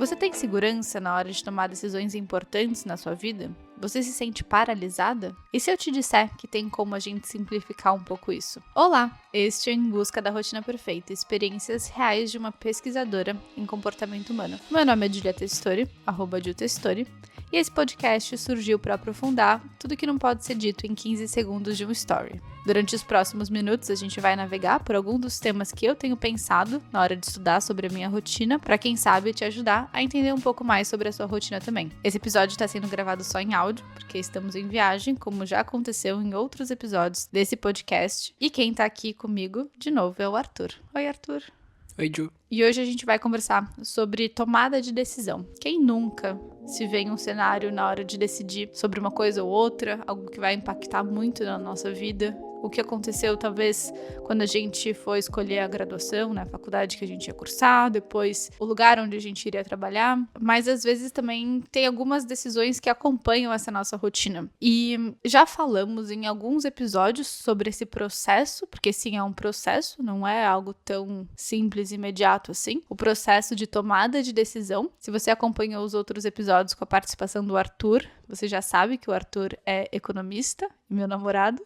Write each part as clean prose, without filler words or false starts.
Você tem segurança na hora de tomar decisões importantes na sua vida? Você se sente paralisada? E se eu te disser que tem como a gente simplificar um pouco isso? Olá, este é Em Busca da Rotina Perfeita, experiências reais de uma pesquisadora em comportamento humano. Meu nome é Julia Testori, @JuTestori, e esse podcast surgiu para aprofundar tudo que não pode ser dito em 15 segundos de um story. Durante os próximos minutos, a gente vai navegar por algum dos temas que eu tenho pensado na hora de estudar sobre a minha rotina, para quem sabe te ajudar a entender um pouco mais sobre a sua rotina também. Esse episódio está sendo gravado só em áudio, porque estamos em viagem, como já aconteceu em outros episódios desse podcast. E quem tá aqui comigo, de novo, é o Arthur. Oi, Arthur. Oi, Ju. E hoje a gente vai conversar sobre tomada de decisão. Quem nunca se vê em um cenário na hora de decidir sobre uma coisa ou outra, algo que vai impactar muito na nossa vida? O que aconteceu, talvez, quando a gente foi escolher a graduação, né, a faculdade que a gente ia cursar, depois o lugar onde a gente iria trabalhar, mas às vezes também tem algumas decisões que acompanham essa nossa rotina. E já falamos em alguns episódios sobre esse processo, porque sim, é um processo, não é algo tão simples e imediato assim, o processo de tomada de decisão. Se você acompanhou os outros episódios com a participação do Arthur, você já sabe que o Arthur é economista, meu namorado.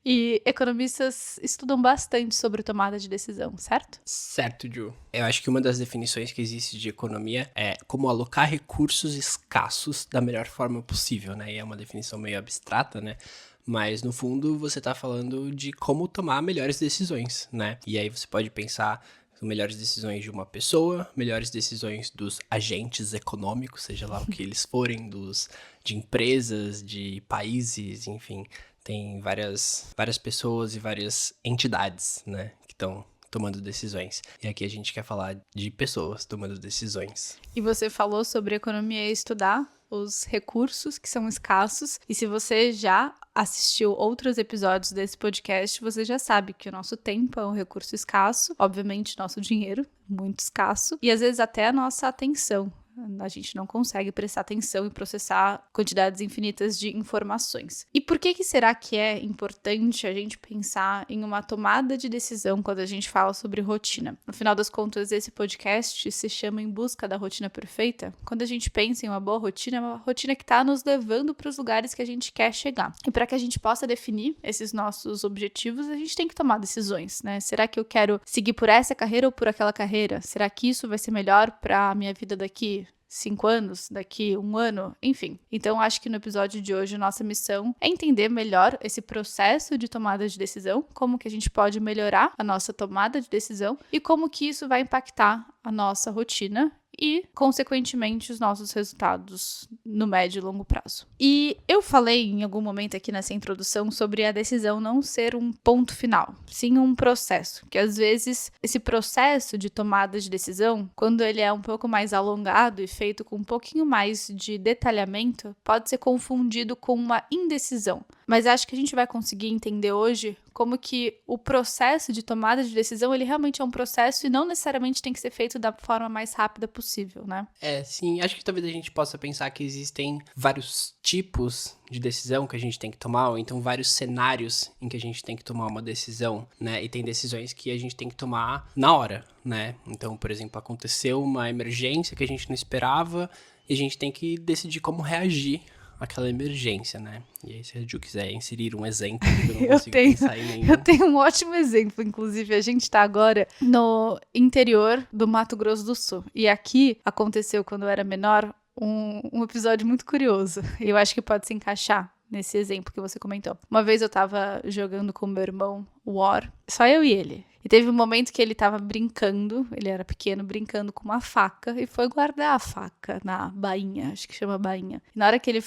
E economistas estudam bastante sobre tomada de decisão, certo? Certo, Ju. Eu acho que uma das definições que existe de economia é como alocar recursos escassos da melhor forma possível, né? E é uma definição meio abstrata, né? Mas, no fundo, você tá falando de como tomar melhores decisões, né? E aí você pode pensar melhores decisões de uma pessoa, melhores decisões dos agentes econômicos, seja lá o que eles forem, de empresas, de países, enfim. Tem várias pessoas e várias entidades, né, que estão tomando decisões. E aqui a gente quer falar de pessoas tomando decisões. E você falou sobre economia e estudar os recursos que são escassos. E se você já assistiu outros episódios desse podcast, você já sabe que o nosso tempo é um recurso escasso. Obviamente, nosso dinheiro, muito escasso. E às vezes até a nossa atenção. A gente não consegue prestar atenção e processar quantidades infinitas de informações. E por que será que é importante a gente pensar em uma tomada de decisão quando a gente fala sobre rotina? No final das contas, esse podcast se chama Em Busca da Rotina Perfeita. Quando a gente pensa em uma boa rotina, é uma rotina que está nos levando para os lugares que a gente quer chegar. E para que a gente possa definir esses nossos objetivos, a gente tem que tomar decisões, né? Será que eu quero seguir por essa carreira ou por aquela carreira? Será que isso vai ser melhor para a minha vida daqui 5 anos, daqui 1 ano, enfim. Então, acho que no episódio de hoje, nossa missão é entender melhor esse processo de tomada de decisão, como que a gente pode melhorar a nossa tomada de decisão e como que isso vai impactar a nossa rotina e, consequentemente, os nossos resultados no médio e longo prazo. E eu falei em algum momento aqui nessa introdução sobre a decisão não ser um ponto final, sim um processo, que às vezes esse processo de tomada de decisão, quando ele é um pouco mais alongado e feito com um pouquinho mais de detalhamento, pode ser confundido com uma indecisão. Mas acho que a gente vai conseguir entender hoje como que o processo de tomada de decisão, ele realmente é um processo e não necessariamente tem que ser feito da forma mais rápida possível, né? Sim, acho que talvez a gente possa pensar que existem vários tipos de decisão que a gente tem que tomar, ou então vários cenários em que a gente tem que tomar uma decisão, né? E tem decisões que a gente tem que tomar na hora, né? Então, por exemplo, aconteceu uma emergência que a gente não esperava e a gente tem que decidir como reagir aquela emergência, né? E aí, se a Ju quiser inserir um exemplo, eu não consigo pensar em nenhum. Eu tenho um ótimo exemplo, inclusive. A gente tá agora no interior do Mato Grosso do Sul. E aqui aconteceu, quando eu era menor, um episódio muito curioso. E eu acho que pode se encaixar nesse exemplo que você comentou. Uma vez eu tava jogando com meu irmão War, só eu e ele. E teve um momento que ele tava brincando, ele era pequeno, brincando com uma faca e foi guardar a faca na bainha, acho que chama bainha. E na hora que ele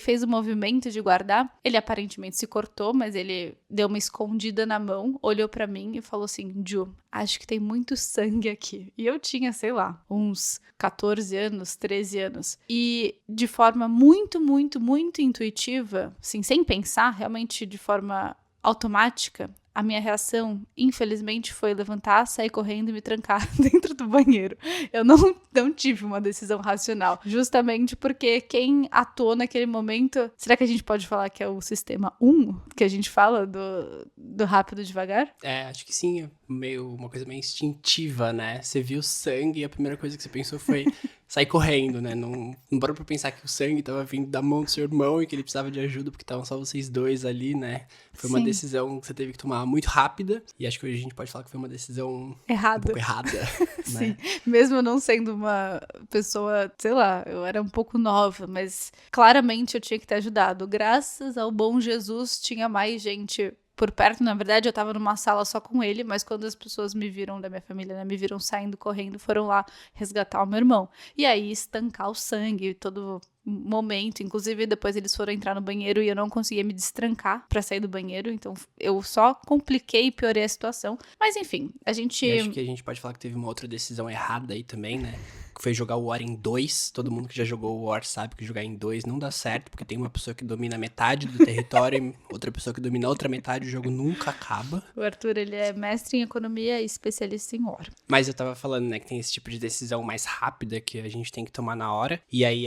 fez o movimento de guardar, ele aparentemente se cortou, mas ele deu uma escondida na mão, olhou pra mim e falou assim: Ju, acho que tem muito sangue aqui. E eu tinha, sei lá, uns 14 anos, 13 anos. E de forma muito, muito, muito intuitiva, assim, sem pensar, realmente de forma automática, a minha reação, infelizmente, foi levantar, sair correndo e me trancar dentro do banheiro. Eu não tive uma decisão racional. Justamente porque quem atuou naquele momento... Será que a gente pode falar que é o sistema 1? Que a gente fala do rápido devagar? Acho que sim. É meio uma coisa meio instintiva, né? Você viu sangue e a primeira coisa que você pensou foi sair correndo, né? Não parou pra pensar que o sangue tava vindo da mão do seu irmão e que ele precisava de ajuda porque estavam só vocês dois ali, né? Foi uma decisão que você teve que tomar muito rápida. E acho que hoje a gente pode falar que foi uma decisão um pouco errada. Sim, né? mesmo eu não sendo uma pessoa, sei lá, eu era um pouco nova, mas claramente eu tinha que ter ajudado. Graças ao bom Jesus, tinha mais gente por perto. Na verdade, eu tava numa sala só com ele, mas quando as pessoas me viram da minha família, né, me viram saindo correndo, foram lá resgatar o meu irmão. E aí, estancar o sangue, todo momento. Inclusive, depois eles foram entrar no banheiro e eu não conseguia me destrancar pra sair do banheiro. Então, eu só compliquei e piorei a situação. Mas, enfim, a gente... E acho que a gente pode falar que teve uma outra decisão errada aí também, né? Que foi jogar o War em 2. Todo mundo que já jogou o War sabe que jogar em 2 não dá certo, porque tem uma pessoa que domina metade do território e outra pessoa que domina a outra metade, o jogo nunca acaba. O Arthur, ele é mestre em economia e especialista em War. Mas eu tava falando, né, que tem esse tipo de decisão mais rápida que a gente tem que tomar na hora. E aí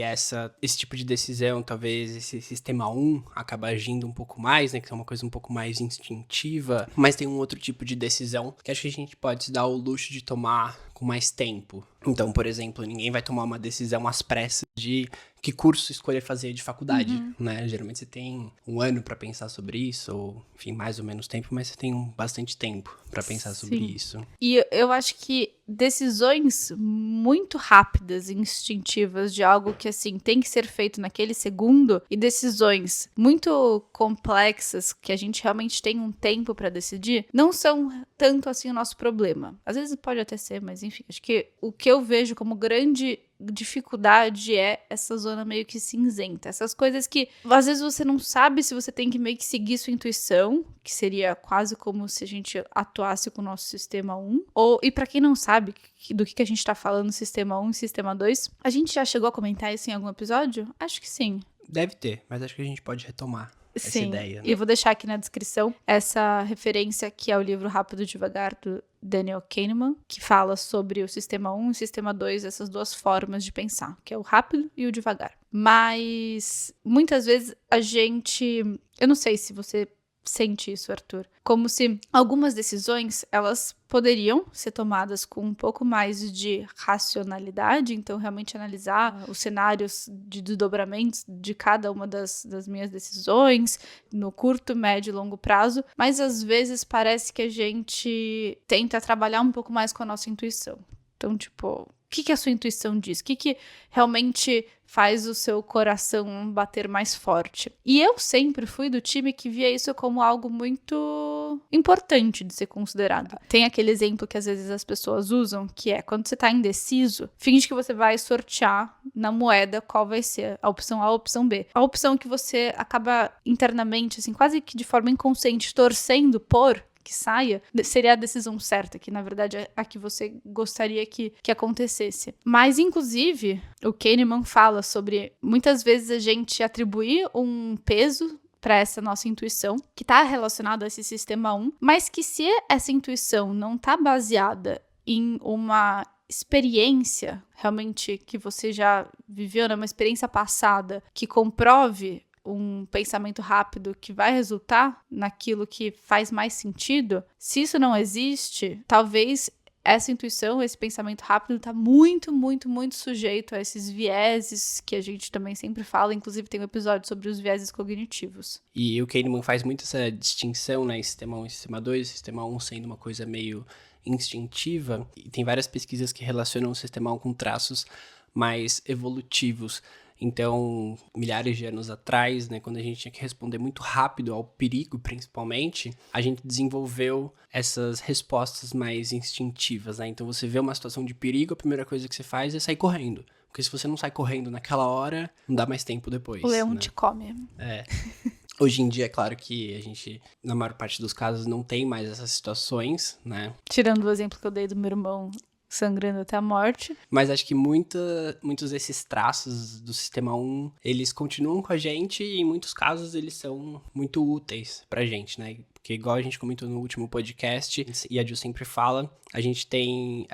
esse tipo de decisão, talvez esse sistema 1 acaba agindo um pouco mais, né, que é uma coisa um pouco mais instintiva. Mas tem um outro tipo de decisão que acho que a gente pode se dar o luxo de tomar com mais tempo. Então, por exemplo, ninguém vai tomar uma decisão às pressas de que curso escolher fazer de faculdade, né? Geralmente você tem um ano pra pensar sobre isso, ou, enfim, mais ou menos tempo, mas você tem bastante tempo pra pensar sobre isso. E eu acho que decisões muito rápidas e instintivas de algo que, assim, tem que ser feito naquele segundo, e decisões muito complexas que a gente realmente tem um tempo pra decidir, não são tanto assim o nosso problema. Às vezes pode até ser, mas enfim, acho que o que eu vejo como grande dificuldade é essa zona meio que cinzenta. Essas coisas que, às vezes, você não sabe se você tem que meio que seguir sua intuição, que seria quase como se a gente atuasse com o nosso sistema 1. E pra quem não sabe do que a gente tá falando, sistema 1 e sistema 2, a gente já chegou a comentar isso em algum episódio? Acho que sim. Deve ter, mas acho que a gente pode retomar essa ideia. Né? E eu vou deixar aqui na descrição essa referência que é o livro Rápido e Devagar, do Daniel Kahneman, que fala sobre o sistema 1 e o sistema 2, essas duas formas de pensar, que é o rápido e o devagar. Mas muitas vezes a gente... Eu não sei se você sente isso, Arthur. Como se algumas decisões, elas poderiam ser tomadas com um pouco mais de racionalidade, então realmente analisar os cenários de desdobramentos de cada uma das minhas decisões, no curto, médio e longo prazo, mas às vezes parece que a gente tenta trabalhar um pouco mais com a nossa intuição. Então, tipo, o que a sua intuição diz? O que realmente faz o seu coração bater mais forte? E eu sempre fui do time que via isso como algo muito importante de ser considerado. Tem aquele exemplo que às vezes as pessoas usam, que é quando você tá indeciso, finge que você vai sortear na moeda qual vai ser a opção A ou a opção B. A opção que você acaba internamente, assim, quase que de forma inconsciente, torcendo por que saia, seria a decisão certa, que na verdade é a que você gostaria que acontecesse. Mas, inclusive, o Kahneman fala sobre muitas vezes a gente atribuir um peso para essa nossa intuição, que está relacionado a esse sistema 1, mas que se essa intuição não está baseada em uma experiência realmente que você já viveu, né, uma experiência passada que comprove um pensamento rápido que vai resultar naquilo que faz mais sentido, se isso não existe, talvez essa intuição, esse pensamento rápido está muito, muito, muito sujeito a esses vieses que a gente também sempre fala, inclusive tem um episódio sobre os vieses cognitivos. E o Kahneman faz muito essa distinção, né, em sistema 1 e sistema 2, sistema 1 sendo uma coisa meio instintiva, e tem várias pesquisas que relacionam o sistema 1 com traços mais evolutivos. Então, milhares de anos atrás, né, quando a gente tinha que responder muito rápido ao perigo, principalmente, a gente desenvolveu essas respostas mais instintivas, né? Então, você vê uma situação de perigo, a primeira coisa que você faz é sair correndo. Porque se você não sai correndo naquela hora, não dá mais tempo depois. O leão, né? te come. É. Hoje em dia, é claro que a gente, na maior parte dos casos, não tem mais essas situações, né? Tirando o exemplo que eu dei do meu irmão sangrando até a morte. Mas acho que muitos desses traços do Sistema 1, eles continuam com a gente e em muitos casos eles são muito úteis pra gente, né? Porque igual a gente comentou no último podcast, e a Ju sempre fala, a gente tem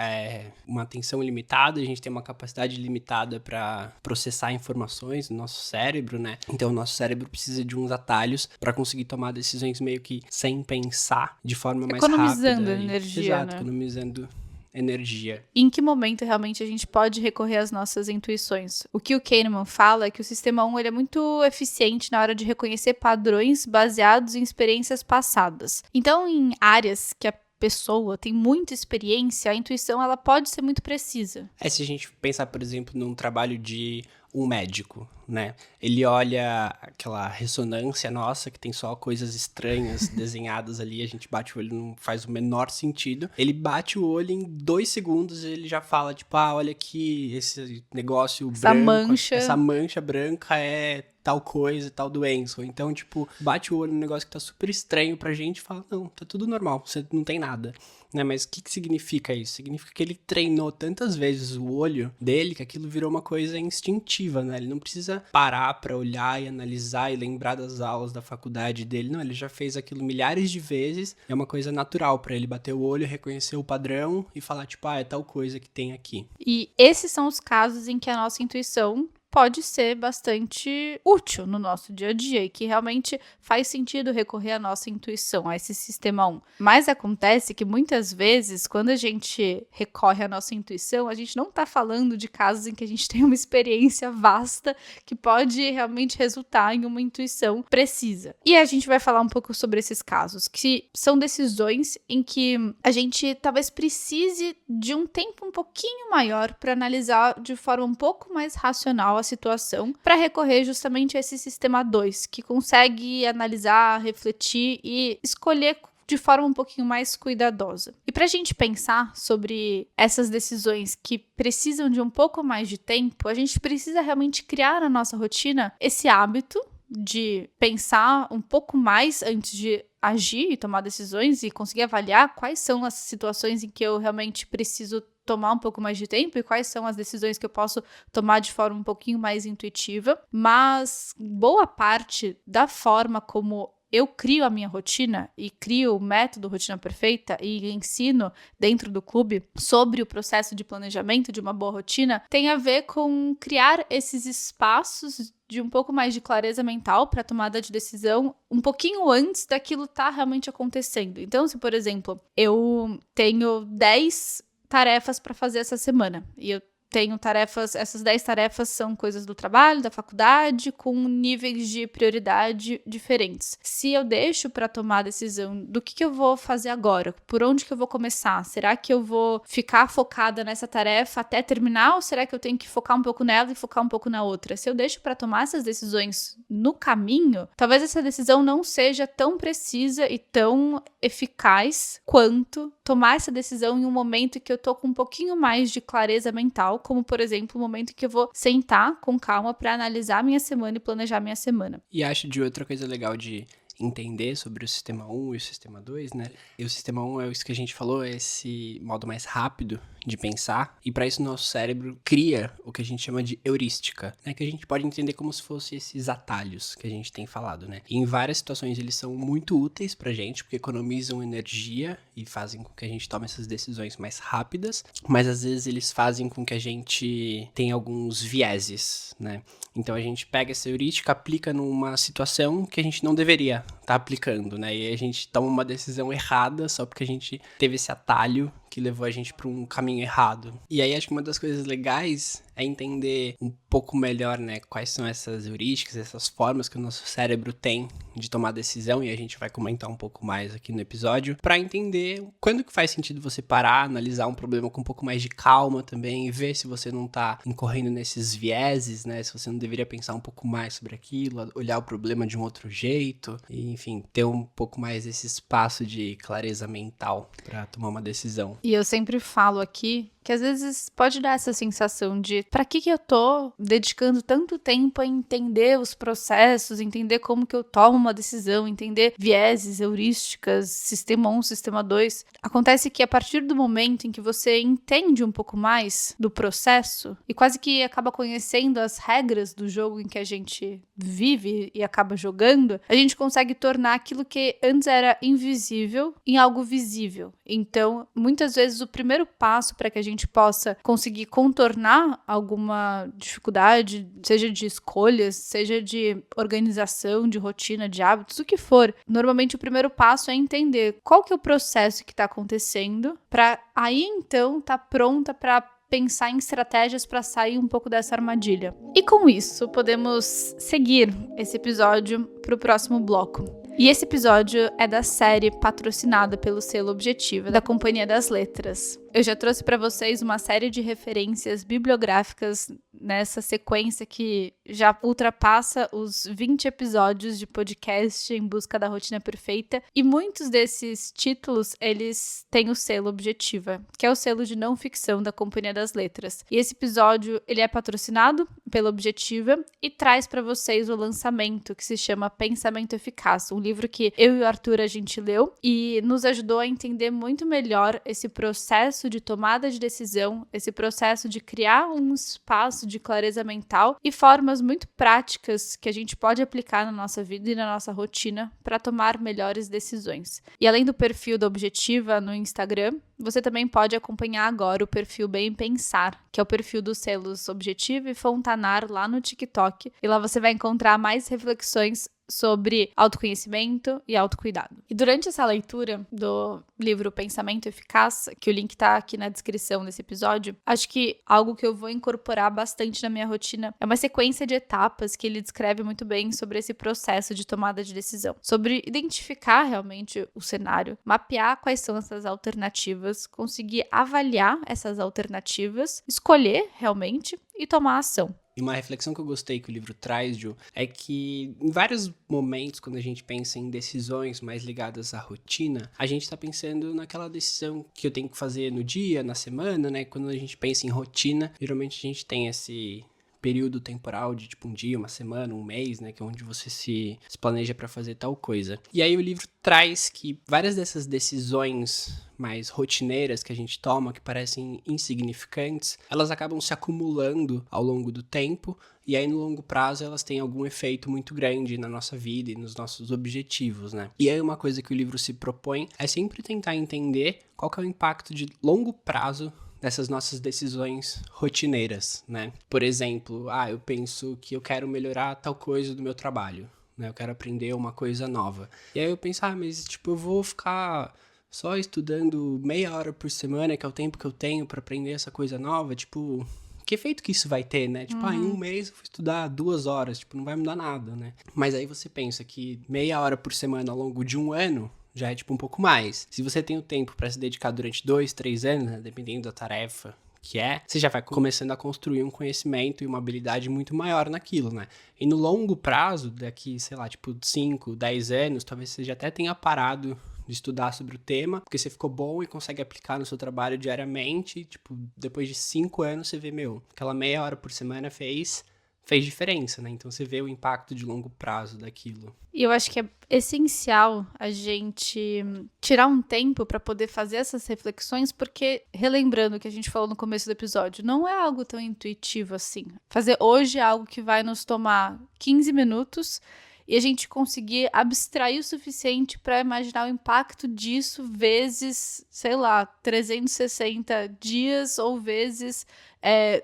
uma atenção limitada, a gente tem uma capacidade limitada para processar informações no nosso cérebro, né? Então o nosso cérebro precisa de uns atalhos para conseguir tomar decisões meio que sem pensar, de forma mais rápida. Economizando energia, Exato, né? economizando energia. Em que momento realmente a gente pode recorrer às nossas intuições? O que o Kahneman fala é que o Sistema 1 ele é muito eficiente na hora de reconhecer padrões baseados em experiências passadas. Então, em áreas que a pessoa tem muita experiência, a intuição ela pode ser muito precisa. Se a gente pensar, por exemplo, num trabalho de um médico, né? Ele olha aquela ressonância nossa, que tem só coisas estranhas desenhadas ali, a gente bate o olho, não faz o menor sentido. Ele bate o olho em 2 segundos e ele já fala, tipo, olha aqui, esse negócio branco, essa mancha branca é tal coisa, tal doença. Ou então, tipo, bate o olho num negócio que tá super estranho pra gente e fala, não, tá tudo normal, você não tem nada. Né? Mas o que significa isso? Significa que ele treinou tantas vezes o olho dele que aquilo virou uma coisa instintiva, né? Ele não precisa parar pra olhar e analisar e lembrar das aulas da faculdade dele. Não, ele já fez aquilo milhares de vezes. É uma coisa natural pra ele bater o olho, reconhecer o padrão e falar, tipo, é tal coisa que tem aqui. E esses são os casos em que a nossa intuição pode ser bastante útil no nosso dia a dia e que realmente faz sentido recorrer à nossa intuição, a esse Sistema 1. Mas acontece que muitas vezes, quando a gente recorre à nossa intuição, a gente não está falando de casos em que a gente tem uma experiência vasta que pode realmente resultar em uma intuição precisa. E a gente vai falar um pouco sobre esses casos, que são decisões em que a gente talvez precise de um tempo um pouquinho maior para analisar de forma um pouco mais racional a situação, para recorrer justamente a esse Sistema 2, que consegue analisar, refletir e escolher de forma um pouquinho mais cuidadosa. E para a gente pensar sobre essas decisões que precisam de um pouco mais de tempo, a gente precisa realmente criar na nossa rotina esse hábito de pensar um pouco mais antes de agir e tomar decisões e conseguir avaliar quais são as situações em que eu realmente preciso tomar um pouco mais de tempo e quais são as decisões que eu posso tomar de forma um pouquinho mais intuitiva, mas boa parte da forma como eu crio a minha rotina e crio o método Rotina Perfeita e ensino dentro do clube sobre o processo de planejamento de uma boa rotina tem a ver com criar esses espaços de um pouco mais de clareza mental para tomada de decisão um pouquinho antes daquilo estar realmente acontecendo. Então, se, por exemplo, eu tenho 10 tarefas para fazer essa semana e eu tenho tarefas, essas 10 tarefas são coisas do trabalho, da faculdade, com níveis de prioridade diferentes. Se eu deixo para tomar a decisão do que eu vou fazer agora, por onde que eu vou começar, será que eu vou ficar focada nessa tarefa até terminar ou será que eu tenho que focar um pouco nela e focar um pouco na outra? Se eu deixo para tomar essas decisões no caminho, talvez essa decisão não seja tão precisa e tão eficaz quanto tomar essa decisão em um momento que eu tô com um pouquinho mais de clareza mental, como, por exemplo, o momento que eu vou sentar com calma para analisar minha semana e planejar minha semana. E acho de outra coisa legal de entender sobre o Sistema 1 e o Sistema 2, né? E o Sistema 1 é isso que a gente falou, é esse modo mais rápido de pensar, e para isso nosso cérebro cria o que a gente chama de heurística, né? Que a gente pode entender como se fossem esses atalhos que a gente tem falado, né? E em várias situações eles são muito úteis pra gente, porque economizam energia e fazem com que a gente tome essas decisões mais rápidas, mas às vezes eles fazem com que a gente tenha alguns vieses, né? Então a gente pega essa heurística, aplica numa situação que a gente não deveria estar aplicando, né? E a gente toma uma decisão errada só porque a gente teve esse atalho que levou a gente para um caminho errado. E aí acho que uma das coisas legais é entender um pouco melhor, né, quais são essas heurísticas, essas formas que o nosso cérebro tem de tomar decisão, e a gente vai comentar um pouco mais aqui no episódio, para entender quando que faz sentido você parar, analisar um problema com um pouco mais de calma também, e ver se você não tá incorrendo nesses vieses, né, se você não deveria pensar um pouco mais sobre aquilo, olhar o problema de um outro jeito, e enfim, ter um pouco mais esse espaço de clareza mental para tomar uma decisão. E eu sempre falo aqui que às vezes pode dar essa sensação de pra que eu tô dedicando tanto tempo a entender os processos, entender como que eu tomo uma decisão, entender vieses, heurísticas, sistema 1, sistema 2. Acontece que a partir do momento em que você entende um pouco mais do processo e quase que acaba conhecendo as regras do jogo em que a gente vive e acaba jogando, a gente consegue tornar aquilo que antes era invisível em algo visível. Então, muitas vezes o primeiro passo para que a gente possa conseguir contornar alguma dificuldade, seja de escolhas, seja de organização, de rotina, de hábitos, o que for, normalmente o primeiro passo é entender qual que é o processo que está acontecendo, para aí então estar pronta para pensar em estratégias para sair um pouco dessa armadilha. E com isso, podemos seguir esse episódio para o próximo bloco. E esse episódio é da série patrocinada pelo selo Objetiva da Companhia das Letras. Eu já trouxe para vocês uma série de referências bibliográficas nessa sequência que já ultrapassa os 20 episódios de podcast em busca da rotina perfeita. E muitos desses títulos, eles têm o selo Objetiva, que é o selo de não ficção da Companhia das Letras. E esse episódio, ele é patrocinado pela Objetiva e traz para vocês o lançamento que se chama Pensamento Eficaz, um livro que eu e o Arthur a gente leu e nos ajudou a entender muito melhor esse processo de tomada de decisão, esse processo de criar um espaço de clareza mental e formas muito práticas que a gente pode aplicar na nossa vida e na nossa rotina para tomar melhores decisões. E além do perfil da Objetiva no Instagram, você também pode acompanhar agora o perfil Bem Pensar, que é o perfil dos selos Objetiva e Fontanar lá no TikTok. E lá você vai encontrar mais reflexões sobre autoconhecimento e autocuidado. E durante essa leitura do livro Pensamento Eficaz, que o link tá aqui na descrição desse episódio, acho que algo que eu vou incorporar bastante na minha rotina é uma sequência de etapas que ele descreve muito bem sobre esse processo de tomada de decisão, sobre identificar realmente o cenário, mapear quais são essas alternativas, conseguir avaliar essas alternativas, escolher realmente e tomar ação. E uma reflexão que eu gostei que o livro traz, Ju, é que em vários momentos, quando a gente pensa em decisões mais ligadas à rotina, a gente tá pensando naquela decisão que eu tenho que fazer no dia, na semana, né? Quando a gente pensa em rotina, geralmente a gente tem esse período temporal de tipo um dia, uma semana, um mês, né, que é onde você se planeja para fazer tal coisa. E aí o livro traz que várias dessas decisões mais rotineiras que a gente toma, que parecem insignificantes, elas acabam se acumulando ao longo do tempo, e aí no longo prazo elas têm algum efeito muito grande na nossa vida e nos nossos objetivos, né? E aí uma coisa que o livro se propõe é sempre tentar entender qual que é o impacto de longo prazo dessas nossas decisões rotineiras, né? Por exemplo, eu penso que eu quero melhorar tal coisa do meu trabalho, né? Eu quero aprender uma coisa nova. E aí eu penso, mas tipo, eu vou ficar só estudando meia hora por semana, que é o tempo que eu tenho para aprender essa coisa nova, tipo, que efeito que isso vai ter, né? Tipo, em um mês eu vou estudar 2 horas, tipo, não vai mudar nada, né? Mas aí você pensa que meia hora por semana ao longo de um ano já é tipo um pouco mais. Se você tem o tempo para se dedicar durante 2, 3 anos, né, dependendo da tarefa que é, você já vai começando a construir um conhecimento e uma habilidade muito maior naquilo, né? E no longo prazo, daqui, sei lá, tipo 5, 10 anos, talvez você já até tenha parado de estudar sobre o tema, porque você ficou bom e consegue aplicar no seu trabalho diariamente, e, tipo, depois de 5 anos você vê, aquela meia hora por semana fez diferença, né? Então você vê o impacto de longo prazo daquilo. E eu acho que é essencial a gente tirar um tempo para poder fazer essas reflexões, porque, relembrando o que a gente falou no começo do episódio, não é algo tão intuitivo assim. Fazer hoje é algo que vai nos tomar 15 minutos e a gente conseguir abstrair o suficiente para imaginar o impacto disso vezes, sei lá, 360 dias ou vezes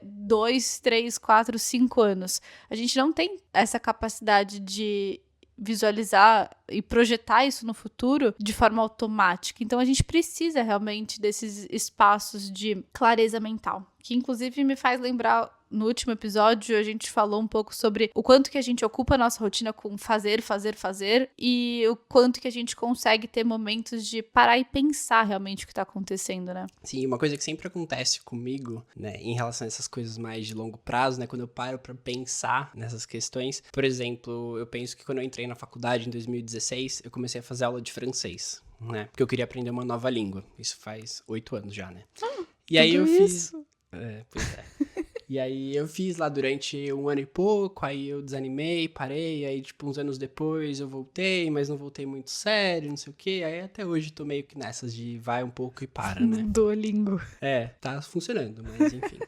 2, 3, 4, 5 anos. A gente não tem essa capacidade de visualizar e projetar isso no futuro de forma automática. Então a gente precisa realmente desses espaços de clareza mental, que inclusive me faz lembrar, no último episódio a gente falou um pouco sobre o quanto que a gente ocupa a nossa rotina com fazer e o quanto que a gente consegue ter momentos de parar e pensar realmente o que tá acontecendo, né? Sim, uma coisa que sempre acontece comigo, né, em relação a essas coisas mais de longo prazo, né, quando eu paro pra pensar nessas questões, por exemplo, eu penso que quando eu entrei na faculdade em 2016, eu comecei a fazer aula de francês, né, porque eu queria aprender uma nova língua. Isso faz 8 anos já, né? E aí eu fiz... Isso? Pois é. E aí eu fiz lá durante 1 ano e pouco, aí eu desanimei, parei, aí tipo uns anos depois eu voltei, mas não voltei muito sério, não sei o quê. Aí até hoje tô meio que nessas de vai um pouco e para, né? Duolingo. Tá funcionando, mas enfim.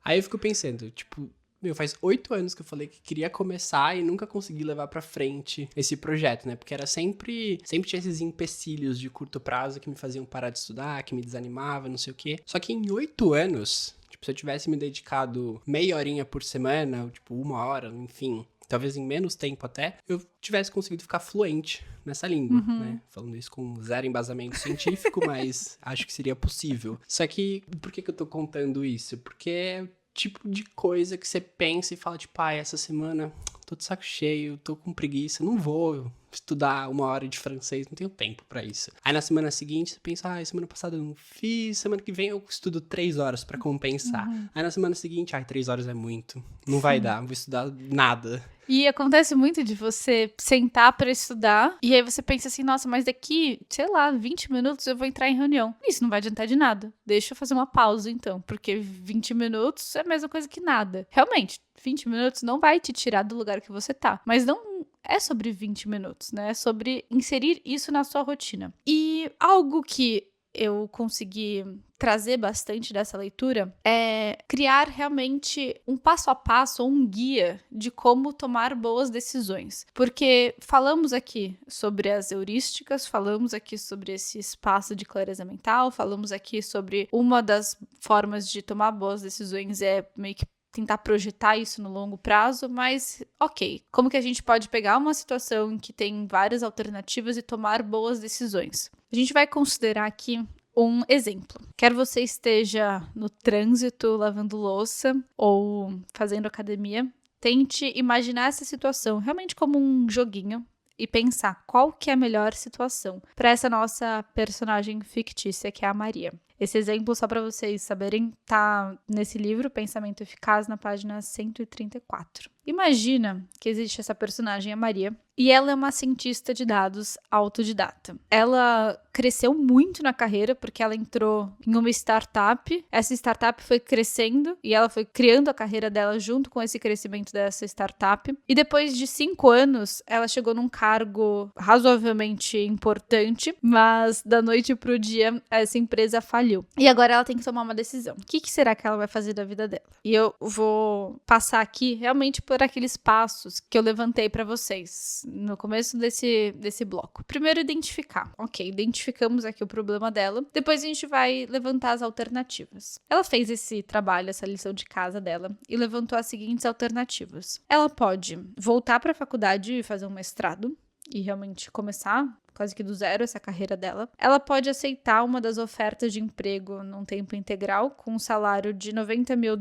Aí eu fico pensando, tipo, faz 8 anos que eu falei que queria começar e nunca consegui levar pra frente esse projeto, né? Porque era sempre tinha esses empecilhos de curto prazo que me faziam parar de estudar, que me desanimava, não sei o quê. Só que em 8 anos, tipo, se eu tivesse me dedicado meia horinha por semana, ou tipo 1 hora, enfim, talvez em menos tempo até, eu tivesse conseguido ficar fluente nessa língua, né? Falando isso com 0 embasamento científico, mas acho que seria possível. Só que, por que eu tô contando isso? Porque é tipo de coisa que você pensa e fala, tipo, essa semana tô de saco cheio, tô com preguiça, não vou estudar 1 hora de francês, não tenho tempo pra isso. Aí na semana seguinte você pensa, semana passada eu não fiz, semana que vem eu estudo 3 horas pra compensar. Aí na semana seguinte, 3 horas é muito, não vai dar, não vou estudar nada. E acontece muito de você sentar pra estudar e aí você pensa assim, nossa, mas daqui, sei lá, 20 minutos eu vou entrar em reunião. Isso não vai adiantar de nada. Deixa eu fazer uma pausa então, porque 20 minutos é a mesma coisa que nada. Realmente, 20 minutos não vai te tirar do lugar que você tá. Mas não é sobre 20 minutos, né? É sobre inserir isso na sua rotina. E algo que eu consegui trazer bastante dessa leitura é criar realmente um passo a passo ou um guia de como tomar boas decisões. Porque falamos aqui sobre as heurísticas, falamos aqui sobre esse espaço de clareza mental, falamos aqui sobre uma das formas de tomar boas decisões é meio que tentar projetar isso no longo prazo, mas ok, como que a gente pode pegar uma situação em que tem várias alternativas e tomar boas decisões? A gente vai considerar aqui um exemplo. Quer você esteja no trânsito, lavando louça ou fazendo academia, tente imaginar essa situação realmente como um joguinho e pensar qual que é a melhor situação para essa nossa personagem fictícia, que é a Maria. Esse exemplo, só para vocês saberem, tá nesse livro, Pensamento Eficaz, na página 134. Imagina que existe essa personagem, a Maria, e ela é uma cientista de dados autodidata. Ela cresceu muito na carreira porque ela entrou em uma startup. Essa startup foi crescendo e ela foi criando a carreira dela junto com esse crescimento dessa startup. E depois de 5 anos, ela chegou num cargo razoavelmente importante, mas da noite pro dia, essa empresa falhou. E agora ela tem que tomar uma decisão. O que será que ela vai fazer da vida dela? E eu vou passar aqui realmente por aqueles passos que eu levantei para vocês no começo desse bloco. Primeiro, identificar. Ok, identificamos aqui o problema dela. Depois a gente vai levantar as alternativas. Ela fez esse trabalho, essa lição de casa dela e levantou as seguintes alternativas. Ela pode voltar para a faculdade e fazer um mestrado e realmente começar quase que do zero essa carreira dela. Ela pode aceitar uma das ofertas de emprego num tempo integral com um salário de $90 mil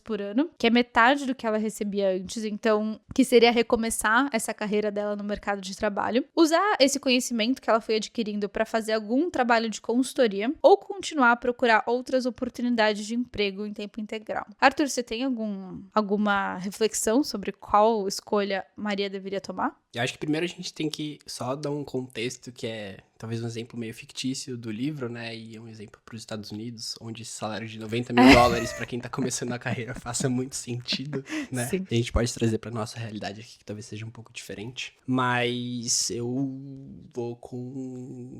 por ano, que é metade do que ela recebia antes, então que seria recomeçar essa carreira dela no mercado de trabalho. Usar esse conhecimento que ela foi adquirindo para fazer algum trabalho de consultoria ou continuar a procurar outras oportunidades de emprego em tempo integral. Arthur, você tem alguma reflexão sobre qual escolha Maria deveria tomar? Eu acho que primeiro a gente tem que só dar um contexto que é talvez um exemplo meio fictício do livro, né? E um exemplo para os Estados Unidos, onde esse salário de $90 mil para quem tá começando a carreira faça muito sentido, né? Sim. E a gente pode trazer para nossa realidade aqui, que talvez seja um pouco diferente. Mas eu vou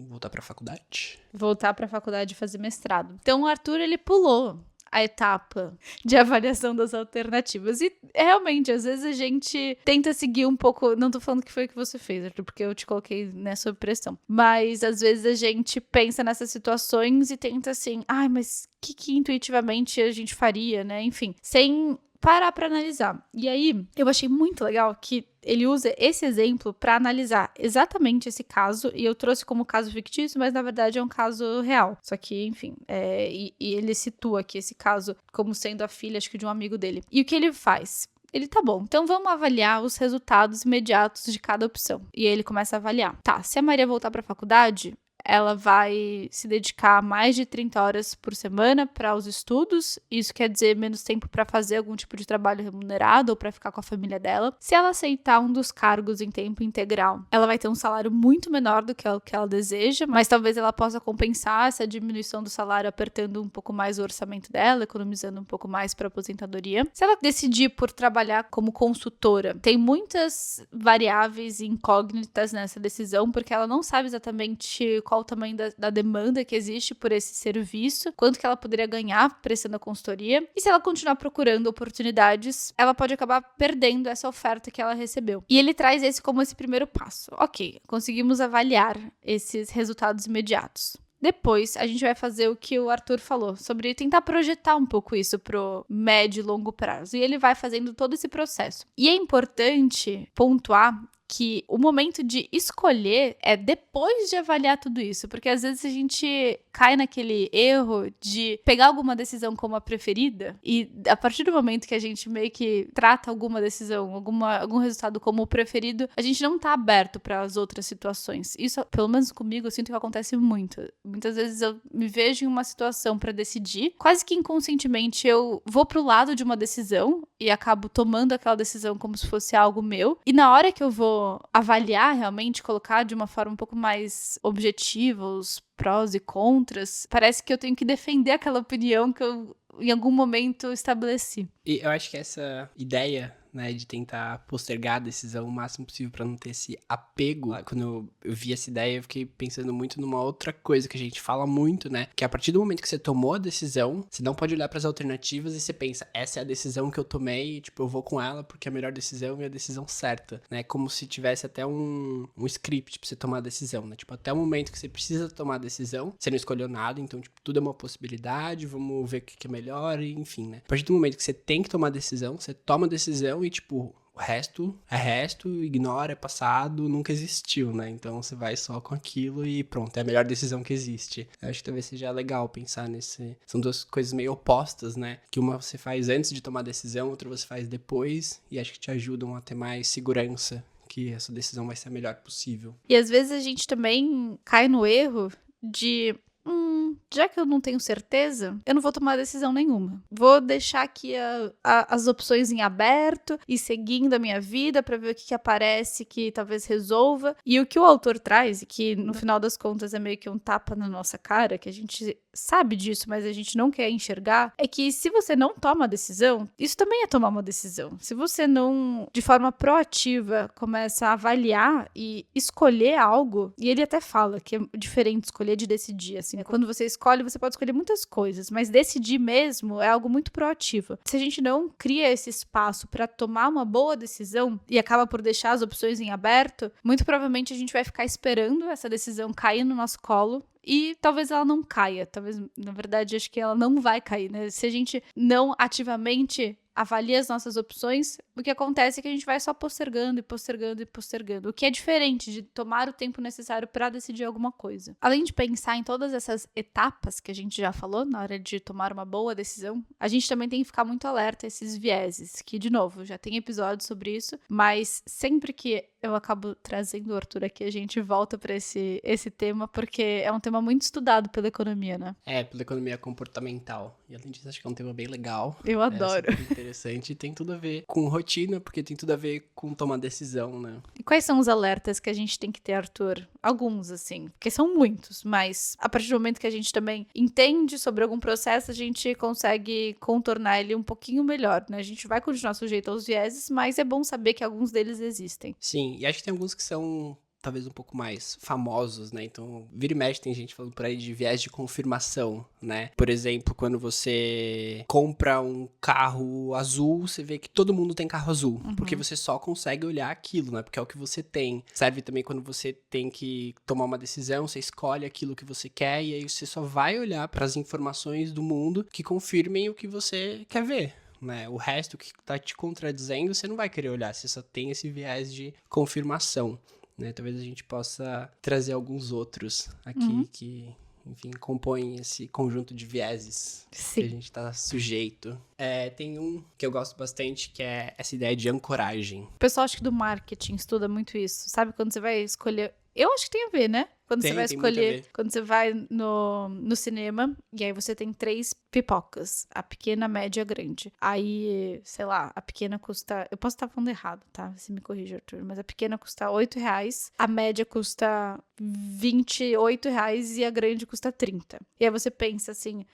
voltar para a faculdade. Voltar para a faculdade e fazer mestrado. Então o Arthur, ele pulou a etapa de avaliação das alternativas. E realmente, às vezes a gente tenta seguir um pouco. Não tô falando que foi o que você fez, Arthur, porque eu te coloquei sob pressão. Mas às vezes a gente pensa nessas situações e tenta assim, mas o que intuitivamente a gente faria, né? Enfim, sem parar pra analisar. E aí, eu achei muito legal que ele usa esse exemplo para analisar exatamente esse caso, e eu trouxe como caso fictício, mas na verdade é um caso real. Só que, enfim, e ele situa aqui esse caso como sendo a filha, acho que de um amigo dele. E o que ele faz? Ele, tá bom, então vamos avaliar os resultados imediatos de cada opção. E aí ele começa a avaliar. Tá, se a Maria voltar pra faculdade, ela vai se dedicar mais de 30 horas por semana para os estudos. Isso quer dizer menos tempo para fazer algum tipo de trabalho remunerado ou para ficar com a família dela. Se ela aceitar um dos cargos em tempo integral, ela vai ter um salário muito menor do que o que ela deseja, mas talvez ela possa compensar essa diminuição do salário apertando um pouco mais o orçamento dela, economizando um pouco mais para aposentadoria. Se ela decidir por trabalhar como consultora, tem muitas variáveis e incógnitas nessa decisão, porque ela não sabe exatamente qual o tamanho da demanda que existe por esse serviço, quanto que ela poderia ganhar prestando a consultoria, e se ela continuar procurando oportunidades, ela pode acabar perdendo essa oferta que ela recebeu. E ele traz esse como esse primeiro passo. Ok, conseguimos avaliar esses resultados imediatos. Depois, a gente vai fazer o que o Arthur falou, sobre tentar projetar um pouco isso pro médio e longo prazo. E ele vai fazendo todo esse processo. E é importante pontuar que o momento de escolher é depois de avaliar tudo isso, porque às vezes a gente cai naquele erro de pegar alguma decisão como a preferida e a partir do momento que a gente meio que trata alguma decisão, algum resultado como o preferido, a gente não tá aberto para as outras situações. Isso, pelo menos comigo, eu sinto que acontece muito. Muitas vezes eu me vejo em uma situação para decidir, quase que inconscientemente eu vou pro lado de uma decisão e acabo tomando aquela decisão como se fosse algo meu, e na hora que eu vou avaliar realmente, colocar de uma forma um pouco mais objetiva os prós e contras, parece que eu tenho que defender aquela opinião que eu em algum momento estabeleci. E eu acho que essa ideia, né, de tentar postergar a decisão o máximo possível pra não ter esse apego. Quando eu vi essa ideia, eu fiquei pensando muito numa outra coisa que a gente fala muito, né, que a partir do momento que você tomou a decisão, você não pode olhar pras alternativas e você pensa, essa é a decisão que eu tomei, tipo, eu vou com ela porque é a melhor decisão e a decisão certa, né, como se tivesse até um script pra você tomar a decisão, né, tipo, até o momento que você precisa tomar a decisão, você não escolheu nada, então, tipo, tudo é uma possibilidade, vamos ver o que é melhor, e enfim, né. A partir do momento que você tem que tomar a decisão, você toma a decisão e, tipo, o resto é resto, ignora, é passado, nunca existiu, né? Então você vai só com aquilo e pronto, é a melhor decisão que existe. Eu acho que talvez seja legal pensar nesse... São duas coisas meio opostas, né? Que uma você faz antes de tomar a decisão, outra você faz depois, e acho que te ajudam a ter mais segurança que essa decisão vai ser a melhor possível. E às vezes a gente também cai no erro de... já que eu não tenho certeza, eu não vou tomar decisão nenhuma. Vou deixar aqui as opções em aberto e seguindo a minha vida pra ver o que aparece que talvez resolva. E o que o autor traz, e que no final das contas é meio que um tapa na nossa cara, que a gente sabe disso, mas a gente não quer enxergar, é que se você não toma a decisão, isso também é tomar uma decisão. Se você não, de forma proativa, começa a avaliar e escolher algo, e ele até fala que é diferente escolher de decidir, assim, né? Quando você escolhe, você pode escolher muitas coisas, mas decidir mesmo é algo muito proativo. Se a gente não cria esse espaço para tomar uma boa decisão e acaba por deixar as opções em aberto, muito provavelmente a gente vai ficar esperando essa decisão cair no nosso colo. E talvez ela não caia, talvez, na verdade, acho que ela não vai cair, né? Se a gente não ativamente avalia as nossas opções, o que acontece é que a gente vai só postergando e postergando e postergando, o que é diferente de tomar o tempo necessário para decidir alguma coisa. Além de pensar em todas essas etapas que a gente já falou na hora de tomar uma boa decisão, a gente também tem que ficar muito alerta a esses vieses, que, de novo, já tem episódio sobre isso, mas sempre que eu acabo trazendo o Arthur aqui, a gente volta para esse tema, porque é um tema muito estudado pela economia, né? É, pela economia comportamental. E além disso, acho que é um tema bem legal. Eu adoro. É interessante e tem tudo a ver com rotina, porque tem tudo a ver com tomar decisão, né? E quais são os alertas que a gente tem que ter, Arthur? Alguns, assim, porque são muitos, mas a partir do momento que a gente também entende sobre algum processo, a gente consegue contornar ele um pouquinho melhor, né? A gente vai continuar sujeito aos vieses, mas é bom saber que alguns deles existem. Sim, e acho que tem alguns que são talvez um pouco mais famosos, né? Então, vira e mexe, tem gente falando por aí de viés de confirmação, né? Por exemplo, quando você compra um carro azul, você vê que todo mundo tem carro azul, porque você só consegue olhar aquilo, né? Porque é o que você tem. Serve também quando você tem que tomar uma decisão, você escolhe aquilo que você quer e aí você só vai olhar para as informações do mundo que confirmem o que você quer ver. Né? O resto que tá te contradizendo, você não vai querer olhar, você só tem esse viés de confirmação. Né? Talvez a gente possa trazer alguns outros aqui que, enfim, compõem esse conjunto de vieses que a gente está sujeito. Tem um que eu gosto bastante, que é essa ideia de ancoragem. O pessoal, acho que do marketing estuda muito isso. Sabe quando você vai escolher... Eu acho que tem a ver, né? Quando você vai Tem muito a escolher, ver. quando você vai no cinema, e aí você tem 3 pipocas, a pequena, a média e a grande. Aí, sei lá, a pequena custa, eu posso estar falando errado, tá? Você me corrige, Arthur, mas a pequena custa R$8, a média custa R$28 e a grande custa 30. E aí você pensa assim,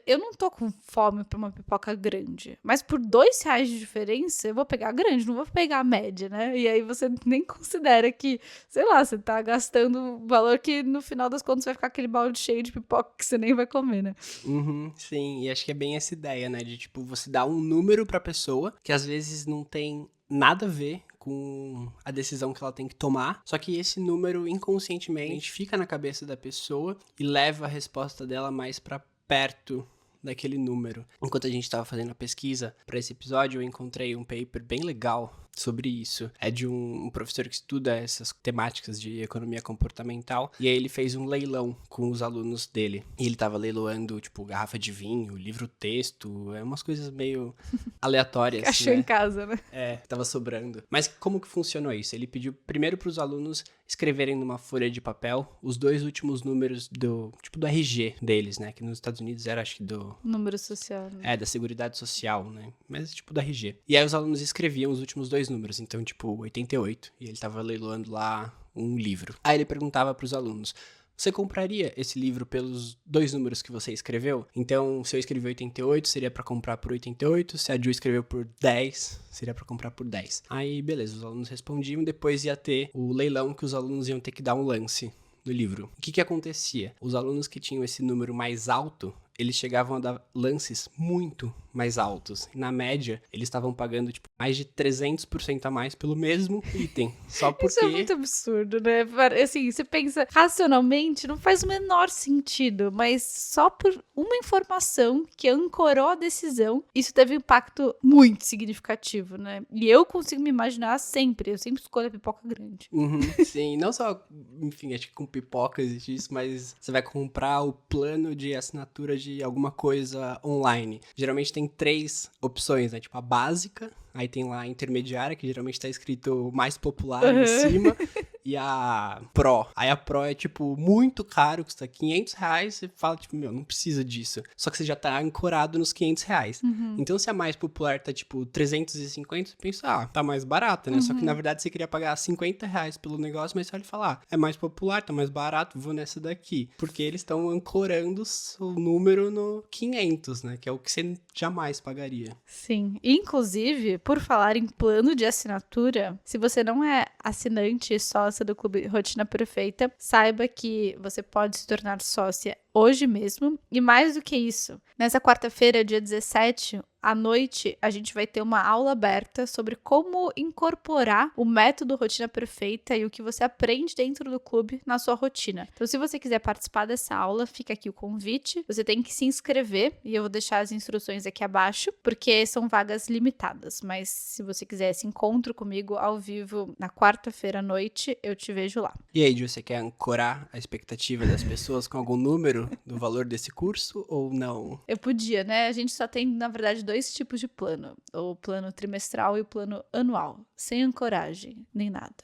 eu não tô com fome pra uma pipoca grande, mas por R$2 de diferença, eu vou pegar a grande, não vou pegar a média, né? E aí você nem considera que, sei lá, você tá gastando um valor que no final das contas vai ficar aquele balde cheio de pipoca que você nem vai comer, né? Uhum, sim, e acho que é bem essa ideia, né? De, tipo, você dá um número pra pessoa que às vezes não tem nada a ver com a decisão que ela tem que tomar, só que esse número inconscientemente fica na cabeça da pessoa e leva a resposta dela mais pra perto daquele número. Enquanto a gente estava fazendo a pesquisa para esse episódio, eu encontrei um paper bem legal sobre isso. É de um professor que estuda essas temáticas de economia comportamental, e aí ele fez um leilão com os alunos dele. E ele tava leiloando, tipo, garrafa de vinho, livro-texto, umas coisas meio aleatórias, Achou né? em casa, né? Tava sobrando. Mas como que funcionou isso? Ele pediu primeiro para os alunos escreverem numa folha de papel os 2 últimos números do RG deles, né? Que nos Estados Unidos era, acho que Número social, né? da Seguridade Social, né? Mas tipo do RG. E aí os alunos escreviam os últimos 2 números, então tipo 88, e ele tava leiloando lá um livro. Aí ele perguntava pros alunos: você compraria esse livro pelos 2 números que você escreveu? Então, se eu escrevi 88, seria pra comprar por 88. Se a Ju escreveu por 10, seria pra comprar por 10. Aí, beleza, os alunos respondiam. Depois ia ter o leilão que os alunos iam ter que dar um lance no livro. O que acontecia? Os alunos que tinham esse número mais alto, eles chegavam a dar lances muito mais altos. Na média, eles estavam pagando, tipo, mais de 300% a mais pelo mesmo item. Só porque... Isso é muito absurdo, né? Assim, você pensa racionalmente, não faz o menor sentido, mas só por uma informação que ancorou a decisão, isso teve um impacto muito significativo, né? E eu consigo me imaginar sempre, eu sempre escolho a pipoca grande. Uhum, sim, não só, enfim, acho que com pipoca existe isso, mas você vai comprar o plano de assinatura de alguma coisa online. Geralmente tem 3 opções, né? Tipo, a básica, aí tem lá a intermediária, que geralmente tá escrito mais popular em cima, e a Pro. Aí a Pro é, tipo, muito caro, custa R$500, você fala, tipo, meu, não precisa disso. Só que você já tá ancorado nos R$500. Então, se a mais popular tá, tipo, 350, você pensa, tá mais barata, né? Só que, na verdade, você queria pagar R$50 pelo negócio, mas você olha e fala, é mais popular, tá mais barato, vou nessa daqui. Porque eles estão ancorando o número no 500, né? Que é o que você jamais pagaria. Sim. Inclusive, por falar em plano de assinatura, se você não é assinante e sócia do Clube Rotina Perfeita, saiba que você pode se tornar sócia hoje mesmo. E mais do que isso, nessa quarta-feira, dia 17, à noite, a gente vai ter uma aula aberta sobre como incorporar o método Rotina Perfeita e o que você aprende dentro do clube na sua rotina. Então, se você quiser participar dessa aula, fica aqui o convite. Você tem que se inscrever e eu vou deixar as instruções aqui abaixo, porque são vagas limitadas. Mas se você quiser esse encontro comigo ao vivo na quarta-feira à noite, eu te vejo lá. E aí, Ju, você quer ancorar a expectativa das pessoas com algum número do valor desse curso ou não? Eu podia, né? A gente só tem, na verdade, 2 tipos de plano. O plano trimestral e o plano anual. Sem ancoragem, nem nada.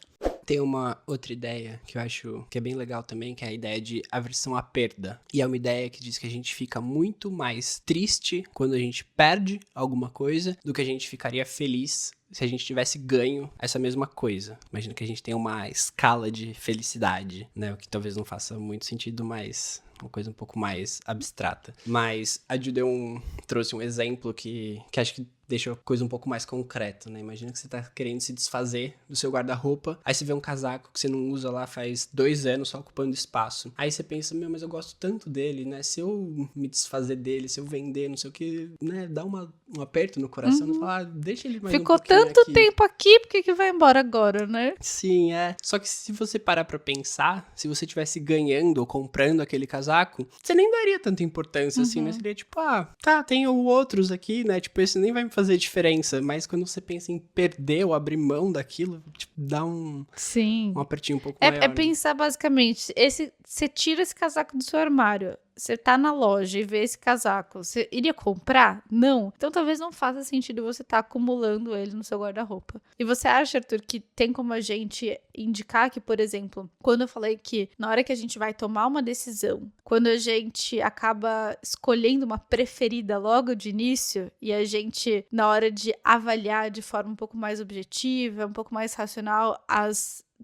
Tem uma outra ideia que eu acho que é bem legal também, que é a ideia de aversão à perda. E é uma ideia que diz que a gente fica muito mais triste quando a gente perde alguma coisa do que a gente ficaria feliz se a gente tivesse ganho essa mesma coisa. Imagina que a gente tem uma escala de felicidade, né? O que talvez não faça muito sentido, mas uma coisa um pouco mais abstrata. Mas a Ju trouxe um exemplo que acho que deixa a coisa um pouco mais concreta, né? Imagina que você tá querendo se desfazer do seu guarda-roupa, aí você vê um casaco que você não usa lá faz 2 anos, só ocupando espaço. Aí você pensa, mas eu gosto tanto dele, né? Se eu me desfazer dele, se eu vender, não sei o que, né? Dá um aperto no coração, não falar, deixa ele mais Ficou um pouquinho tanto aqui. tempo aqui, por que vai embora agora, né? Sim, é. Só que se você parar pra pensar, se você tivesse ganhando ou comprando aquele casaco, você nem daria tanta importância assim, né? Seria tipo, tá, tenho outros aqui, né? Tipo, esse nem vai me fazer diferença. Mas quando você pensa em perder ou abrir mão daquilo, tipo, dá Sim. um apertinho um pouco maior. É pensar basicamente, esse você tira esse casaco do seu armário, você tá na loja e vê esse casaco, você iria comprar? Não. Então talvez não faça sentido você estar acumulando ele no seu guarda-roupa. E você acha, Arthur, que tem como a gente indicar que, por exemplo, quando eu falei que na hora que a gente vai tomar uma decisão, quando a gente acaba escolhendo uma preferida logo de início e a gente, na hora de avaliar de forma um pouco mais objetiva, um pouco mais racional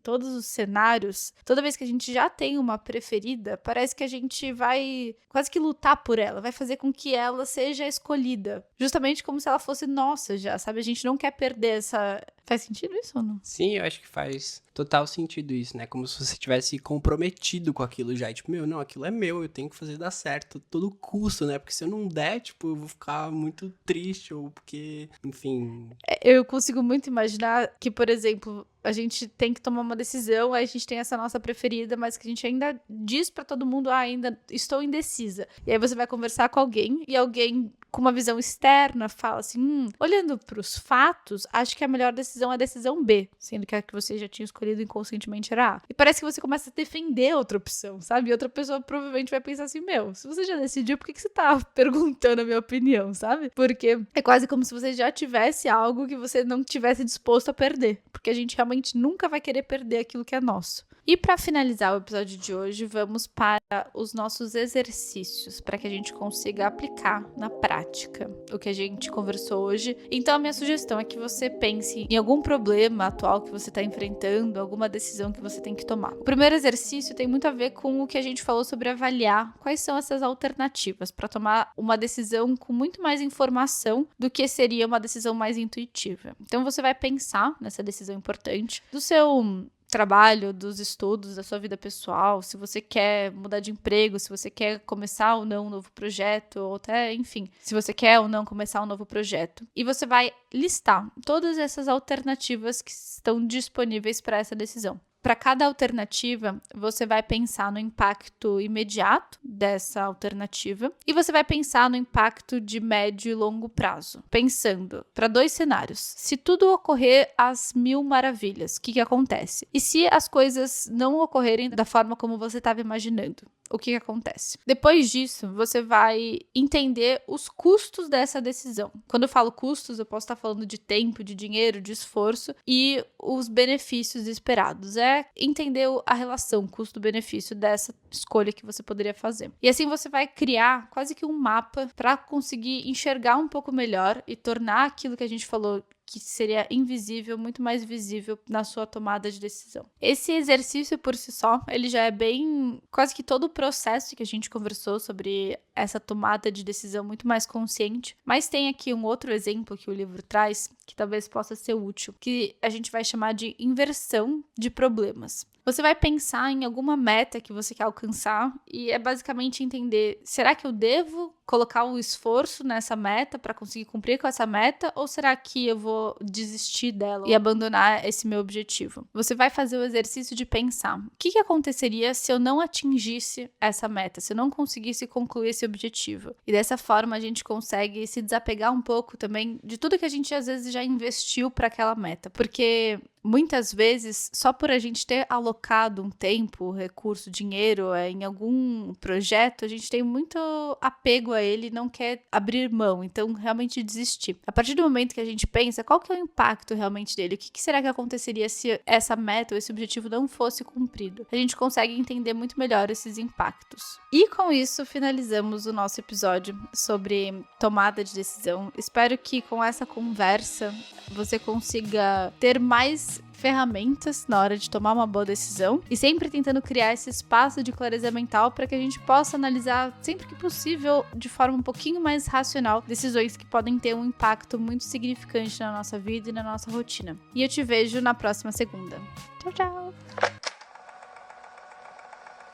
todos os cenários, toda vez que a gente já tem uma preferida, parece que a gente vai quase que lutar por ela, vai fazer com que ela seja escolhida, justamente como se ela fosse nossa já, sabe? A gente não quer perder essa... Faz sentido isso ou não? Sim, eu acho que faz total sentido isso, né? Como se você tivesse comprometido com aquilo já. E, tipo, não, aquilo é meu, eu tenho que fazer dar certo a todo custo, né? Porque se eu não der, tipo, eu vou ficar muito triste ou porque, enfim... Eu consigo muito imaginar que, por exemplo, a gente tem que tomar uma decisão, aí a gente tem essa nossa preferida, mas que a gente ainda diz pra todo mundo, ainda estou indecisa. E aí você vai conversar com alguém, e alguém com uma visão externa fala assim, olhando pros fatos, acho que a melhor decisão é a decisão B, sendo que a que você já tinha escolhido inconscientemente era A. E parece que você começa a defender outra opção, sabe? E outra pessoa provavelmente vai pensar assim, se você já decidiu, por que você tá perguntando a minha opinião, sabe? Porque é quase como se você já tivesse algo que você não tivesse disposto a perder. Porque a gente realmente nunca vai querer perder aquilo que é nosso. E para finalizar o episódio de hoje, vamos para os nossos exercícios, para que a gente consiga aplicar na prática o que a gente conversou hoje. Então, a minha sugestão é que você pense em algum problema atual que você está enfrentando, alguma decisão que você tem que tomar. O primeiro exercício tem muito a ver com o que a gente falou sobre avaliar quais são essas alternativas para tomar uma decisão com muito mais informação do que seria uma decisão mais intuitiva. Então, você vai pensar nessa decisão importante do seu trabalho, dos estudos, da sua vida pessoal, se você quer mudar de emprego, se você quer começar ou não um novo projeto, ou até, enfim, se você quer ou não começar um novo projeto. E você vai listar todas essas alternativas que estão disponíveis para essa decisão. Para cada alternativa, você vai pensar no impacto imediato dessa alternativa e você vai pensar no impacto de médio e longo prazo. Pensando para 2 cenários. Se tudo ocorrer às 1000 maravilhas, o que acontece? E se as coisas não ocorrerem da forma como você estava imaginando? O que acontece? Depois disso, você vai entender os custos dessa decisão. Quando eu falo custos, eu posso estar falando de tempo, de dinheiro, de esforço e os benefícios esperados. É entender a relação custo-benefício dessa escolha que você poderia fazer. E assim você vai criar quase que um mapa para conseguir enxergar um pouco melhor e tornar aquilo que a gente falou que seria invisível, muito mais visível na sua tomada de decisão. Esse exercício por si só, ele já é bem, quase que todo o processo que a gente conversou sobre essa tomada de decisão muito mais consciente, mas tem aqui um outro exemplo que o livro traz, que talvez possa ser útil, que a gente vai chamar de inversão de problemas. Você vai pensar em alguma meta que você quer alcançar e é basicamente entender, será que eu devo colocar um esforço nessa meta para conseguir cumprir com essa meta ou será que eu vou desistir dela e abandonar esse meu objetivo? Você vai fazer o exercício de pensar, o que aconteceria se eu não atingisse essa meta, se eu não conseguisse concluir esse objetivo? E dessa forma a gente consegue se desapegar um pouco também de tudo que a gente às vezes já investiu para aquela meta, porque muitas vezes, só por a gente ter alocado um tempo, recurso, dinheiro em algum projeto, a gente tem muito apego a ele e não quer abrir mão, então realmente desistir. A partir do momento que a gente pensa, qual que é o impacto realmente dele? O que será que aconteceria se essa meta ou esse objetivo não fosse cumprido? A gente consegue entender muito melhor esses impactos. E com isso, finalizamos o nosso episódio sobre tomada de decisão. Espero que com essa conversa você consiga ter mais ferramentas na hora de tomar uma boa decisão e sempre tentando criar esse espaço de clareza mental para que a gente possa analisar sempre que possível de forma um pouquinho mais racional decisões que podem ter um impacto muito significante na nossa vida e na nossa rotina. E eu te vejo na próxima segunda. Tchau, tchau!